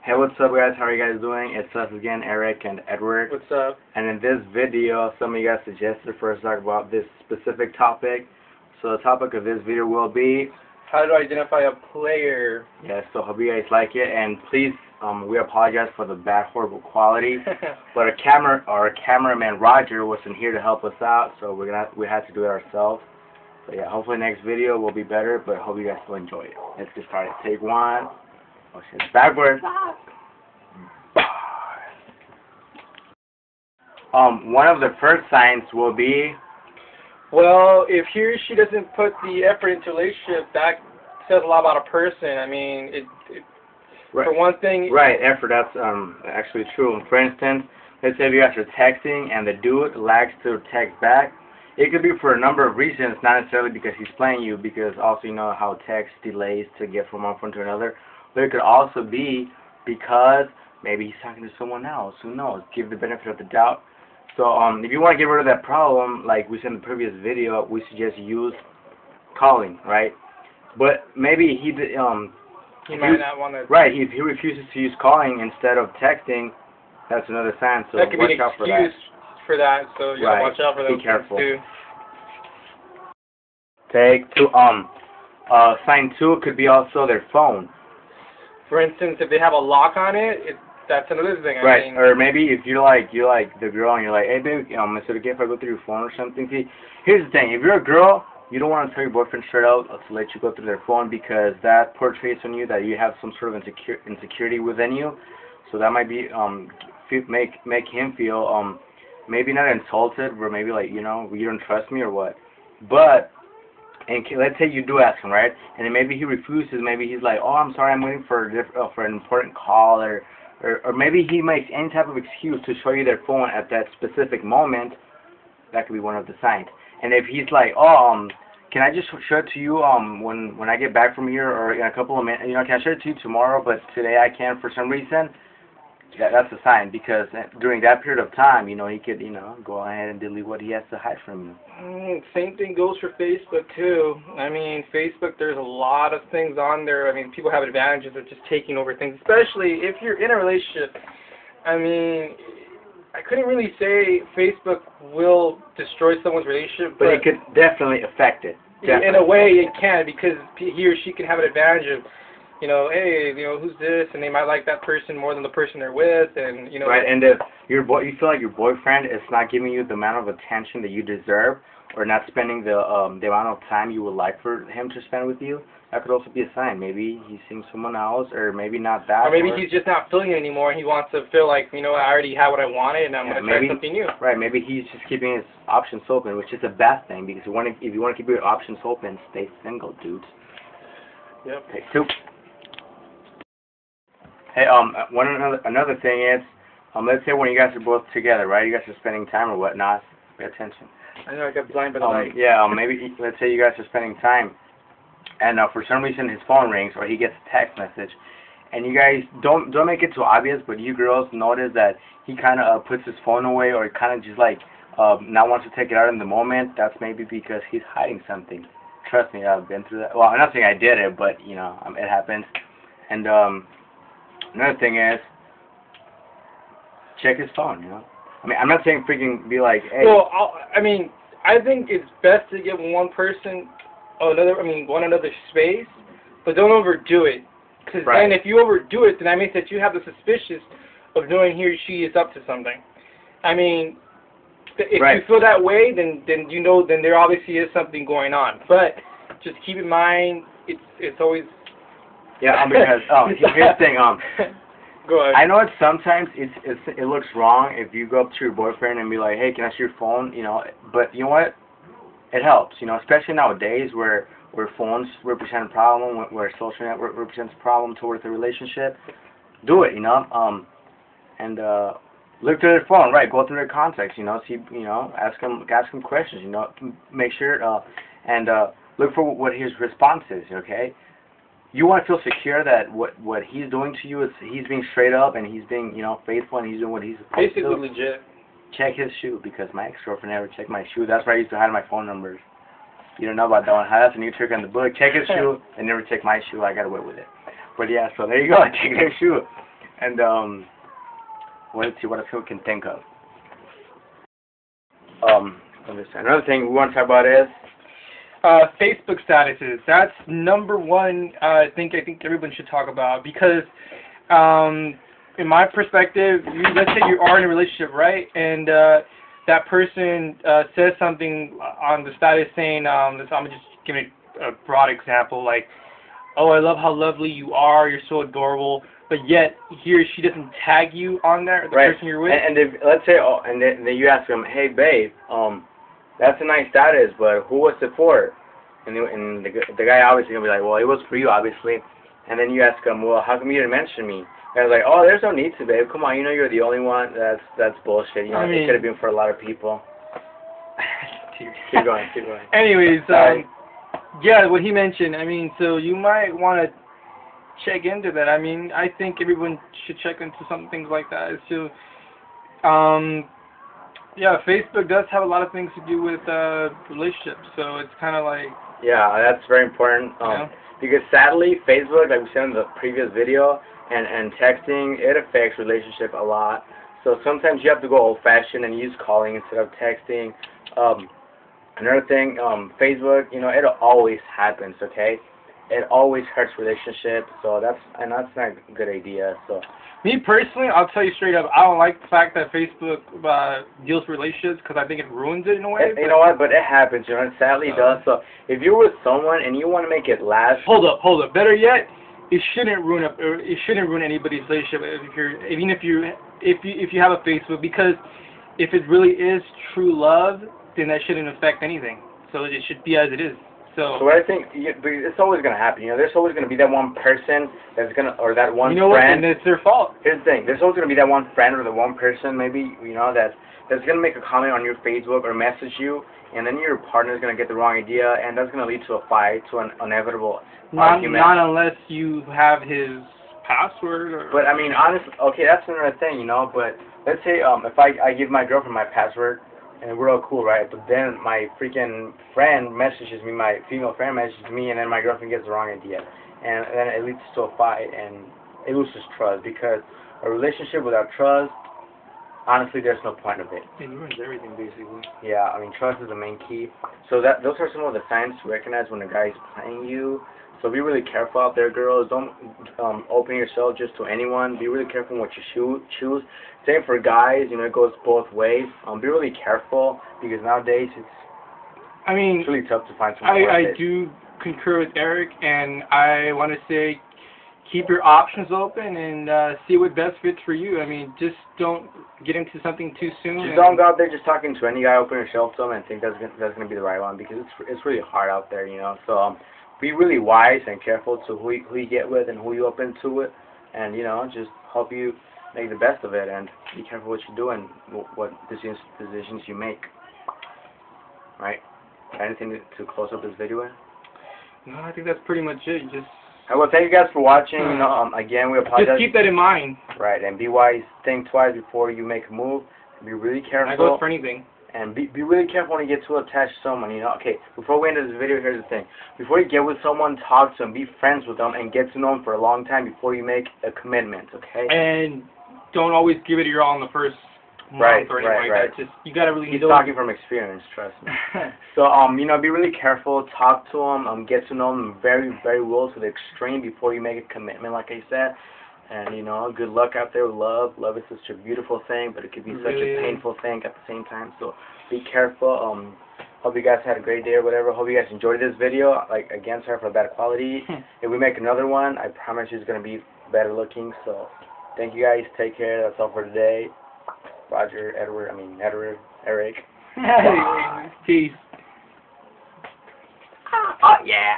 Hey, what's up guys? How are you guys doing? It's us again, Eric and Edward. What's up? And in this video, some of you guys suggested for us to talk about this specific topic. So the topic of this video will be how to identify a player. Yeah, so hope you guys like it, and please, we apologize for the bad, horrible quality. But our cameraman Roger wasn't here to help us out, so we had to do it ourselves. So yeah, hopefully next video will be better, but hope you guys will enjoy it. Let's get started. Take one. Oh shit, backwards. One of the first signs will be, well, if he or she doesn't put the effort into a relationship, that says a lot about a person. I mean, right, for one thing... Right, effort, that's actually true. For instance, let's say if you guys are texting and the dude likes to text back, it could be for a number of reasons, not necessarily because he's playing you, because also you know how text delays to get from one phone to another, but it could also be because maybe he's talking to someone else. Who knows? Give the benefit of the doubt. So if you want to get rid of that problem, like we said in the previous video, we suggest use calling, right? But maybe he might not want to. Right, if he refuses to use calling instead of texting, that's another sign. So that could watch be an out excuse for that. So you gotta right. watch out for those Be careful. things too. Take two. Sign 2 could be also their phone. For instance, if they have a lock on it, that's another thing. Right, I mean, or maybe if you like the girl and you're like, hey babe, is it okay if I go through your phone or something? See, here's the thing: if you're a girl, you don't want to tell your boyfriend straight out to let you go through their phone, because that portrays on you that you have some sort of insecurity within you. So that might be make him feel maybe not insulted, but maybe like, you know, you don't trust me or what. But and let's say you do ask him, right? And then maybe he refuses. Maybe he's like, oh, I'm sorry, I'm waiting for an important call, or maybe he makes any type of excuse to show you their phone at that specific moment. That could be one of the signs. And if he's like, oh, can I just show it to you when I get back from here, or in a couple of minutes, you know, can I show it to you tomorrow, but today I can't for some reason? That's a sign, because during that period of time, you know, he could, you know, go ahead and delete what he has to hide from you. Same thing goes for Facebook too. I mean, Facebook, there's a lot of things on there. I mean, people have advantages of just taking over things, especially if you're in a relationship. I mean, I couldn't really say Facebook will destroy someone's relationship, but it could definitely affect it. Definitely. In a way, it can, because he or she can have an advantage of, you know, hey, you know, who's this? And they might like that person more than the person they're with, and you know. Right, and if you feel like your boyfriend is not giving you the amount of attention that you deserve, or not spending the amount of time you would like for him to spend with you, that could also be a sign. Maybe he's seeing someone else, or maybe not that. Or maybe he's just not feeling it anymore. He wants to feel like, you know, I already have what I wanted, and I'm going to try something new. Right, maybe he's just keeping his options open, which is a bad thing, because if you want to keep your options open, stay single, dudes. Yep. Take 2. Hey, another thing is, let's say when you guys are both together, right? You guys are spending time or whatnot. Pay attention. I know I got blind by the light. Yeah, maybe let's say you guys are spending time, and for some reason his phone rings or he gets a text message, and you guys don't make it too obvious, but you girls notice that he kind of puts his phone away, or kind of just like not wants to take it out in the moment. That's maybe because he's hiding something. Trust me, I've been through that. Well, I'm not saying I did it, but you know, it happens. And another thing is, check his phone, you know? I mean, I'm not saying freaking be like, hey. Well, I mean, I think it's best to give one person one another space, but don't overdo it. Because then if you overdo it, then that means that you have the suspicion of knowing he or she is up to something. I mean, if you feel that way, then you know, then there obviously is something going on. But just keep in mind, it's always... Yeah, because here's the thing. Go ahead. I know sometimes it looks wrong if you go up to your boyfriend and be like, hey, can I see your phone? You know, but you know what? It helps. You know, especially nowadays where phones represent a problem, where social network represents a problem towards the relationship. Do it. You know, and look through their phone. Right, go through their contacts. You know, see. You know, ask them questions. You know, make sure and look for what his response is. Okay. You want to feel secure that what he's doing to you is he's being straight up, and he's being, you know, faithful, and he's doing what he's supposed to do. Basically legit. Check his shoe, because my ex-girlfriend never checked my shoe. That's why I used to hide my phone numbers. You don't know about that one. That's a new trick in the book. Check his shoe and never check my shoe. I got away with it. But yeah, so there you go. Check their shoe. And let's see what else we can think of. Another thing we want to talk about is Facebook statuses. That's number one. I think everyone should talk about because, in my perspective, let's say you are in a relationship, right? And that person says something on the status saying, I'm just giving a broad example, like, "Oh, I love how lovely you are. You're so adorable." But yet he or she doesn't tag you on there, the right. person you're with. And if, let's say, and then you ask them, "Hey, babe, that's a nice status, but who was it for?" And the guy obviously gonna be like, "Well, it was for you, obviously." And then you ask him, "Well, how come you didn't mention me?" And they're like, "Oh, there's no need to, babe. Come on, you know you're the only one." That's bullshit. You know, it could have been for a lot of people. Keep going. Anyways, yeah, what he mentioned. I mean, so you might want to check into that. I mean, I think everyone should check into some things like that. So, yeah, Facebook does have a lot of things to do with relationships. So it's kind of like. Yeah, that's very important. Because sadly, Facebook, like we said in the previous video, and texting, it affects relationship a lot. So sometimes you have to go old-fashioned and use calling instead of texting. Another thing, Facebook, you know, it always happens, okay? It always hurts relationships, so that's not a good idea. So, me personally, I'll tell you straight up, I don't like the fact that Facebook deals with relationships because I think it ruins it in a way. You know what? But it happens, you know. It sadly does. So if you're with someone and you want to make it last, hold up. Better yet, it shouldn't ruin anybody's relationship if you have a Facebook, because if it really is true love, then that shouldn't affect anything. So it should be as it is. So what I think, it's always going to happen. You know, there's always going to be that one person that's going to, or that one friend. What? And it's their fault. Here's the thing. There's always going to be that one friend or the one person, maybe, you know, that's going to make a comment on your Facebook or message you, and then your partner's going to get the wrong idea, and that's going to lead to a fight, to an inevitable argument. Not unless you have his password. But, I mean, honestly, okay, that's another thing, you know, but let's say if I give my girlfriend my password, and we're all cool, right? But then my freaking friend messages me, my female friend messages me, and then my girlfriend gets the wrong idea. And then it leads to a fight, and it loses trust. Because a relationship without trust, honestly, there's no point of it. It ruins everything, basically. Yeah, I mean, trust is the main key. So those are some of the signs to recognize when a guy is playing you. So be really careful out there, girls. Don't open yourself just to anyone. Be really careful what you choose. Same for guys. You know, it goes both ways. Be really careful, because nowadays it's really tough to find someone. I do concur with Eric, and I want to say keep your options open and see what best fits for you. I mean, just don't get into something too soon. Just don't go out there just talking to any guy. Open yourself to him and think that's gonna be the right one, because it's really hard out there, you know. So be really wise and careful to who you get with and who you open to it, and you know, just hope you make the best of it, and be careful what you do and what decisions you make. Right? Anything to close up this video with? No, I think that's pretty much it. Well, thank you guys for watching. Again, we apologize. Just keep that in mind. Right, and be wise. Think twice before you make a move. Be really careful. That goes for anything. And be really careful when you get too attached to someone, you know. Okay, before we end this video, here's the thing. Before you get with someone, talk to them, be friends with them, and get to know them for a long time before you make a commitment, okay? And don't always give it your all in the first month or anything like that. Just, you gotta really He's talking from experience, trust me. So, you know, be really careful, talk to them, get to know them very, very well to the extreme before you make a commitment, like I said. And, you know, good luck out there with love. Love is such a beautiful thing, but it could be such a painful thing at the same time. So be careful. Hope you guys had a great day or whatever. Hope you guys enjoyed this video. Like, again, sorry for the bad quality. If we make another one, I promise you it's going to be better looking. So thank you guys. Take care. That's all for today. Roger, Eric. Peace. Oh, yeah.